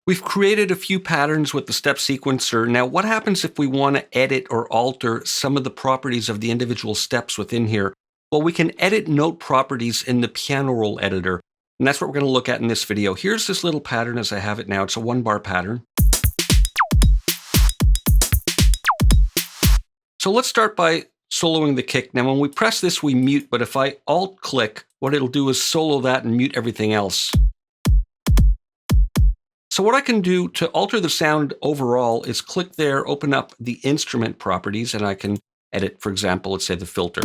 We've created a few patterns with the step sequencer. Now, what happens if we want to edit or alter some of the properties of the individual steps within here? Well, we can edit note properties in the piano roll editor. And that's what we're going to look at in this video. Here's this little pattern as I have it now. It's a 1-bar pattern. So let's start by soloing the kick. Now, when we press this, we mute, but if I alt-click, what it'll do is solo that and mute everything else. So what I can do to alter the sound overall is click there, open up the instrument properties, and I can edit, for example, let's say the filter.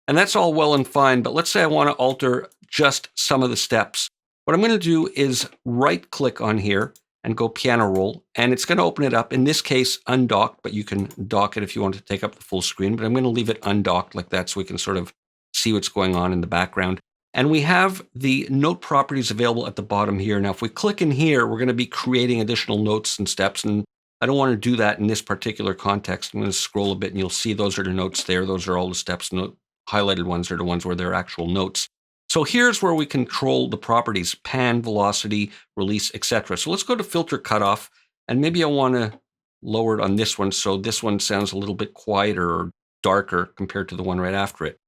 And that's all well and fine, but let's say I want to alter just some of the steps. What I'm going to do is right-click on here and go piano roll, and it's going to open it up. In this case, undocked, but you can dock it if you want to take up the full screen, but I'm going to leave it undocked like that so we can sort of see what's going on in the background. And we have the note properties available at the bottom here. Now, if we click in here, we're going to be creating additional notes and steps, and I don't want to do that in this particular context. I'm going to scroll a bit, and you'll see those are the notes there. Those are all the steps. The highlighted ones are the ones where they're actual notes. So here's where we control the properties: pan, velocity, release, etc. So let's go to filter cutoff, and maybe I want to lower it on this one so this one sounds a little bit quieter or darker compared to the one right after it.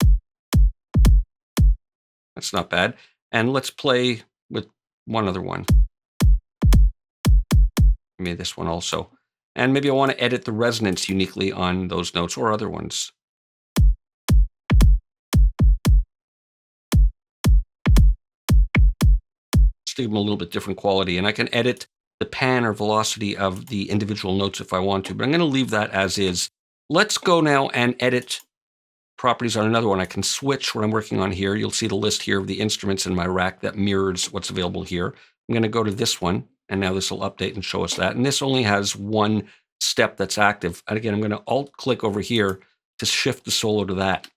That's not bad. And let's play with one other one. Maybe this one also. And maybe I want to edit the resonance uniquely on those notes or other ones. Let's give them a little bit different quality. And I can edit the pan or velocity of the individual notes if I want to, but I'm going to leave that as is. Let's go now and edit properties on another one. I can switch what I'm working on here. You'll see the list here of the instruments in my rack that mirrors what's available here. I'm going to go to this one, and now this will update and show us that. And this only has one step that's active. And again, I'm going to alt-click over here to shift the solo to that.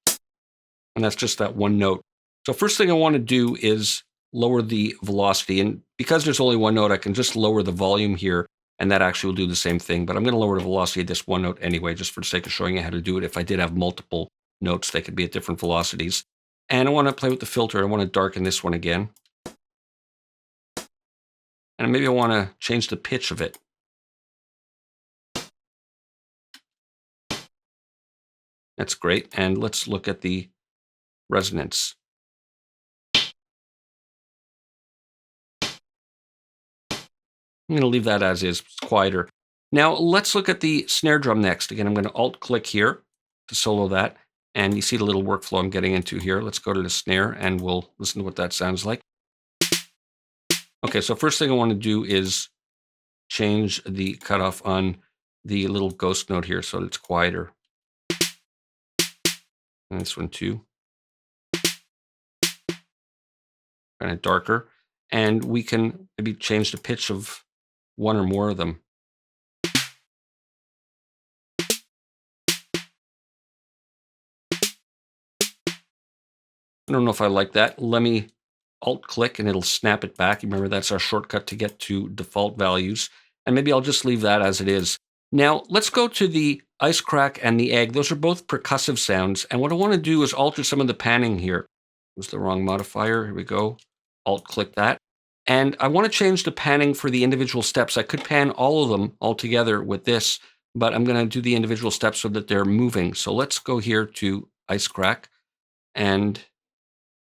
And that's just that one note. So first thing I want to do is lower the velocity. And because there's only one note, I can just lower the volume here, and that actually will do the same thing. But I'm going to lower the velocity of this one note anyway, just for the sake of showing you how to do it. If I did have multiple notes, they could be at different velocities. And I want to play with the filter. I want to darken this one again. And maybe I want to change the pitch of it. That's great. And let's look at the resonance. I'm going to leave that as is. It's quieter. Now let's look at the snare drum next. Again, I'm going to alt-click here to solo that. And you see the little workflow I'm getting into here. Let's go to the snare and we'll listen to what that sounds like. Okay, so first thing I want to do is change the cutoff on the little ghost note here so that it's quieter. And this one too. Kind of darker. And we can maybe change the pitch of one or more of them. I don't know if I like that. Let me alt-click and it'll snap it back. Remember, that's our shortcut to get to default values. And maybe I'll just leave that as it is. Now, let's go to the ice crack and the egg. Those are both percussive sounds. And what I want to do is alter some of the panning here. It was the wrong modifier. Here we go. Alt-click that. And I want to change the panning for the individual steps. I could pan all of them all together with this, but I'm going to do the individual steps so that they're moving. So let's go here to ice crack, and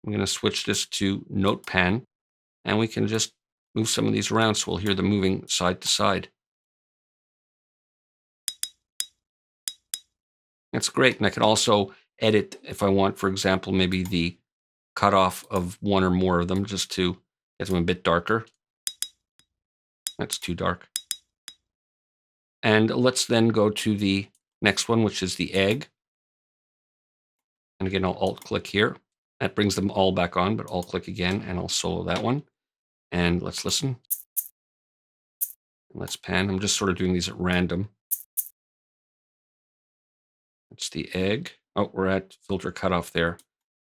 I'm going to switch this to note pan, and we can just move some of these around so we'll hear them moving side to side. That's great. And I can also edit if I want, for example, maybe the cutoff of one or more of them just to get them a bit darker. That's too dark. And let's then go to the next one, which is the egg. And again, I'll alt-click here. That brings them all back on, but I'll click again and I'll solo that one. And let's listen. Let's pan. I'm just sort of doing these at random. That's the egg. Oh, we're at filter cutoff there.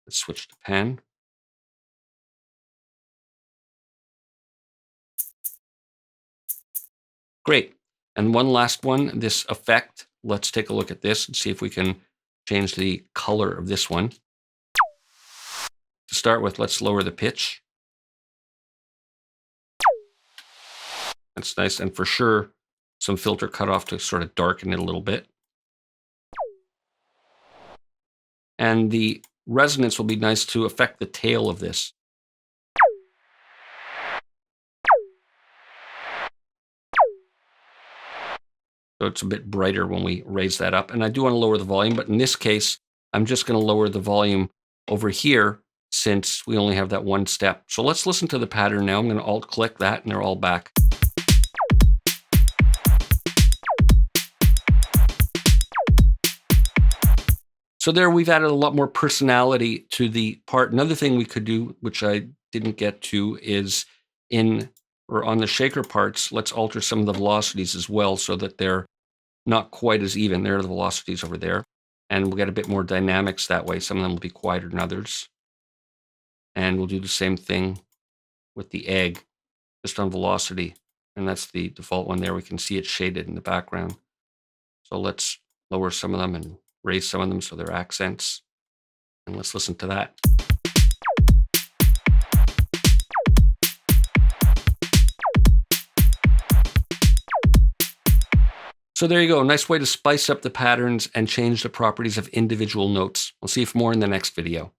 Let's switch to pan. Great. And one last one, this effect. Let's take a look at this and see if we can change the color of this one to start with, let's lower the pitch. That's nice. And for sure, some filter cutoff to sort of darken it a little bit. And the resonance will be nice to affect the tail of this. So it's a bit brighter when we raise that up. And I do want to lower the volume, but in this case, I'm just going to lower the volume over here since we only have that one step. So let's listen to the pattern now. I'm going to Alt-click that and they're all back. So there we've added a lot more personality to the part. Another thing we could do, which I didn't get to, is on the shaker parts, let's alter some of the velocities as well so that they're not quite as even. There are the velocities over there. And we'll get a bit more dynamics that way. Some of them will be quieter than others. And we'll do the same thing with the egg, just on velocity. And that's the default one there. We can see it shaded in the background. So let's lower some of them and raise some of them so they're accents. And let's listen to that. So there you go. Nice way to spice up the patterns and change the properties of individual notes. We'll see you for more in the next video.